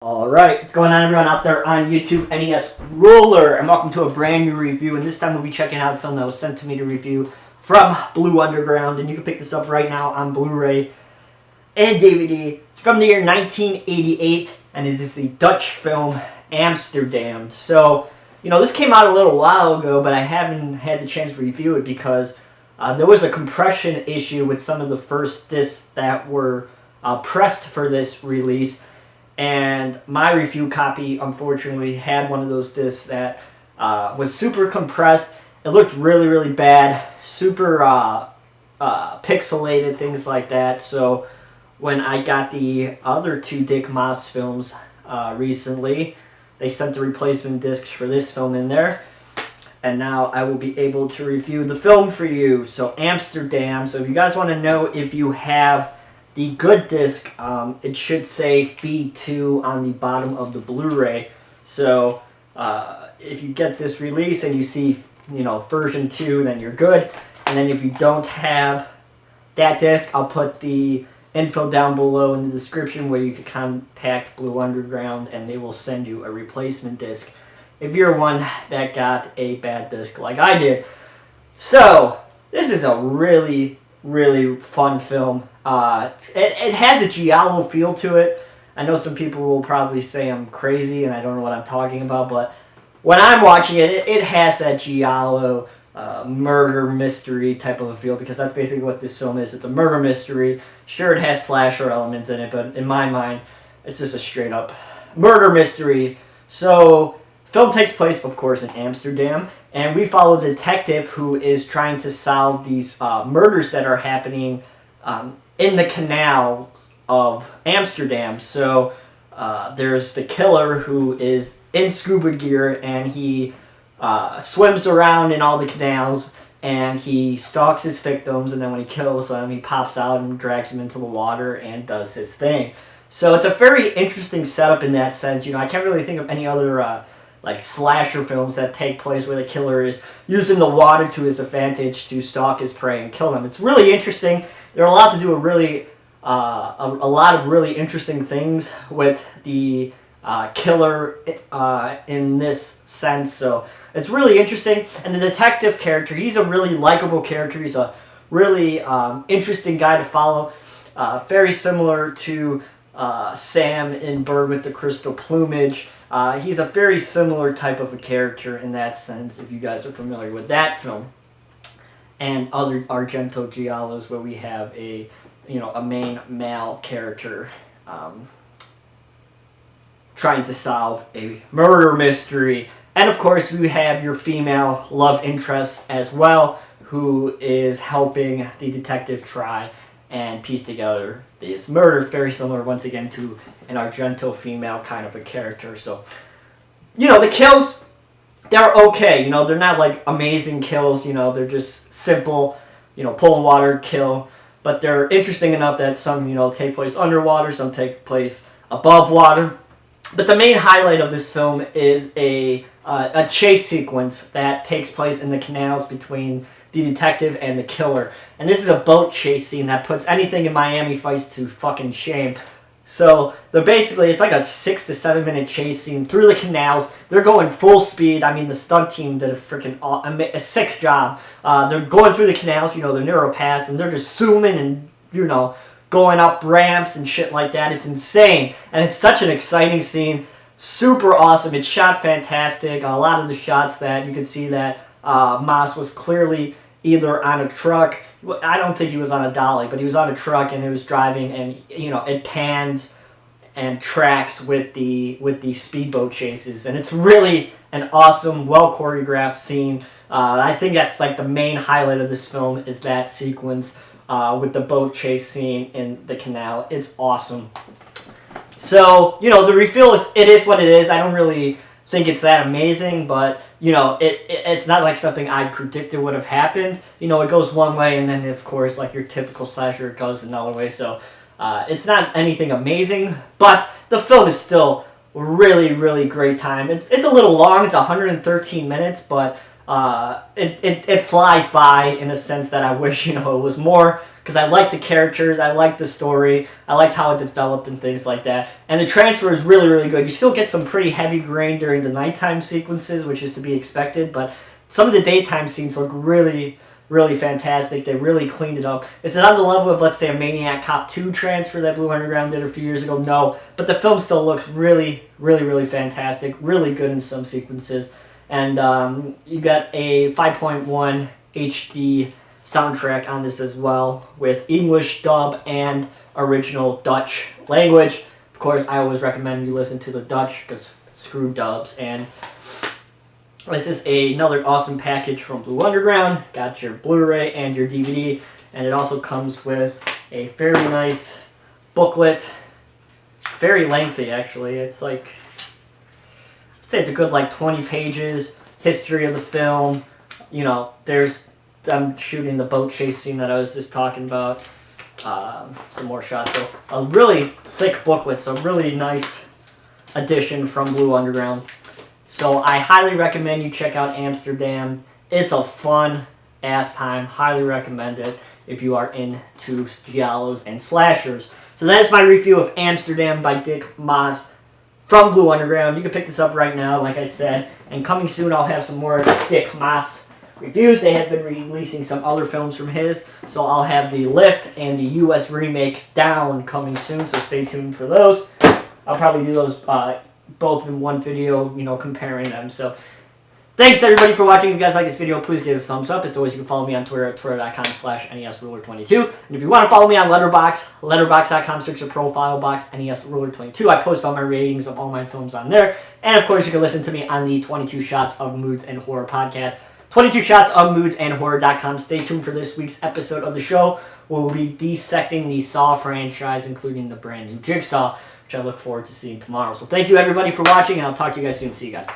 Alright, what's going on everyone out there on YouTube, NES Roller, and welcome to a brand new review, and this time we'll be checking out a film that was sent to me to review from Blue Underground, and you can pick this up right now on Blu-ray and DVD. It's from the year 1988, and it is the Dutch film Amsterdamned. So, this came out a little while ago, but I haven't had the chance to review it because there was a compression issue with some of the first discs that were pressed for this release. And my review copy, unfortunately, had one of those discs that was super compressed. It looked really, really bad, super pixelated, things like that. So when I got the other two Dick Maas films recently, they sent the replacement discs for this film in there. And now I will be able to review the film for you. So Amsterdam. So if you guys want to know if you have the good disc, it should say Feed 2 on the bottom of the Blu-ray. So if you get this release and you see, version 2, then you're good. And then if you don't have that disc, I'll put the info down below in the description where you can contact Blue Underground and they will send you a replacement disc if you're one that got a bad disc like I did. So this is a really fun film. It has a giallo feel to it. I know some people will probably say I'm crazy and I don't know what I'm talking about, but when I'm watching it, it has that giallo murder mystery type of a feel, because that's basically what this film is. It's a murder mystery. Sure, it has slasher elements in it, but in my mind, it's just a straight up murder mystery. So the film takes place, of course, in Amsterdam, and we follow the detective who is trying to solve these murders that are happening in the canal of Amsterdam. So there's the killer who is in scuba gear, and he swims around in all the canals, and he stalks his victims, and then when he kills them, he pops out and drags them into the water and does his thing. So it's a very interesting setup in that sense. I can't really think of any other like slasher films that take place where the killer is using the water to his advantage to stalk his prey and kill them. It's really interesting. They're allowed to do a lot of really interesting things with the killer in this sense. So it's really interesting. And the detective character, he's a really likable character. He's a really interesting guy to follow. Very similar to Sam in Bird with the Crystal Plumage. He's a very similar type of a character in that sense, if you guys are familiar with that film. And other Argento giallos where we have a main male character trying to solve a murder mystery. And of course we have your female love interest as well, who is helping the detective try and piece together this murder, very similar once again to an Argento female kind of a character. So, the kills, they're okay. They're not like amazing kills. They're just simple, pull and water kill. But they're interesting enough that some, take place underwater, some take place above water. But the main highlight of this film is a chase sequence that takes place in the canals between the detective and the killer. And this is a boat chase scene that puts anything in Miami Vice to fucking shame. So it's like a 6 to 7 minute chase scene through the canals. They're going full speed. I mean, the stunt team did a sick job. They're going through the canals, the narrow pass, and they're just zooming and, going up ramps and shit like that. It's insane. And it's such an exciting scene. Super awesome. It's shot fantastic. A lot of the shots that you can see that Maas was clearly either on a truck. I don't think he was on a dolly, but he was on a truck and he was driving, and it pans and tracks with the speedboat chases, and it's really an awesome, well choreographed scene. I think that's like the main highlight of this film is that sequence with the boat chase scene in the canal. It's awesome. So the reveal it is what it is. I don't really think it's that amazing, but it's not like something I predicted would have happened. It goes one way, and then of course, like your typical slasher, it goes another way. So it's not anything amazing, but the film is still really great time. It's a little long. It's 113 minutes, but It flies by in a sense that I wish, it was more, because I like the characters, I like the story, I liked how it developed and things like that. And the transfer is really, really good. You still get some pretty heavy grain during the nighttime sequences, which is to be expected, but some of the daytime scenes look really, really fantastic. They really cleaned it up. Is it on the level of, let's say, a Maniac Cop 2 transfer that Blue Underground did a few years ago? No, but the film still looks really, really, really fantastic, really good in some sequences. And you got a 5.1 HD soundtrack on this as well, with English dub and original Dutch language. Of course, I always recommend you listen to the Dutch, because screw dubs. And this is another awesome package from Blue Underground. Got your Blu-ray and your DVD, and it also comes with a very nice booklet. Very lengthy, actually. It's like, I'd say it's a good 20 pages. History of the film. I'm shooting the boat chase scene that I was just talking about. Some more shots. So a really thick booklet, so a really nice addition from Blue Underground. So I highly recommend you check out Amsterdam. It's a fun ass time. Highly recommend it if you are into giallos and slashers. So that is my review of Amsterdam by Dick Maas from Blue Underground. You can pick this up right now, like I said. And coming soon, I'll have some more Dick Maas reviews. They have been releasing some other films from his, so I'll have the Lift and the US remake Down coming soon, so stay tuned for those. I'll probably do those both in one video, comparing them. So thanks everybody for watching. If you guys like this video, please give it a thumbs up. As always, you can follow me on Twitter at twitter.com/NESRuler22. And if you want to follow me on Letterboxd, letterboxd.com, search the profile box, NESRuler22. I post all my ratings of all my films on there. And of course, you can listen to me on the 22 Shots of Moods and Horror podcast. 22 Shots of Moods and Horror.com. Stay tuned for this week's episode of the show. We'll be dissecting the Saw franchise, including the brand new Jigsaw, which I look forward to seeing tomorrow. So thank you everybody for watching, and I'll talk to you guys soon. See you guys.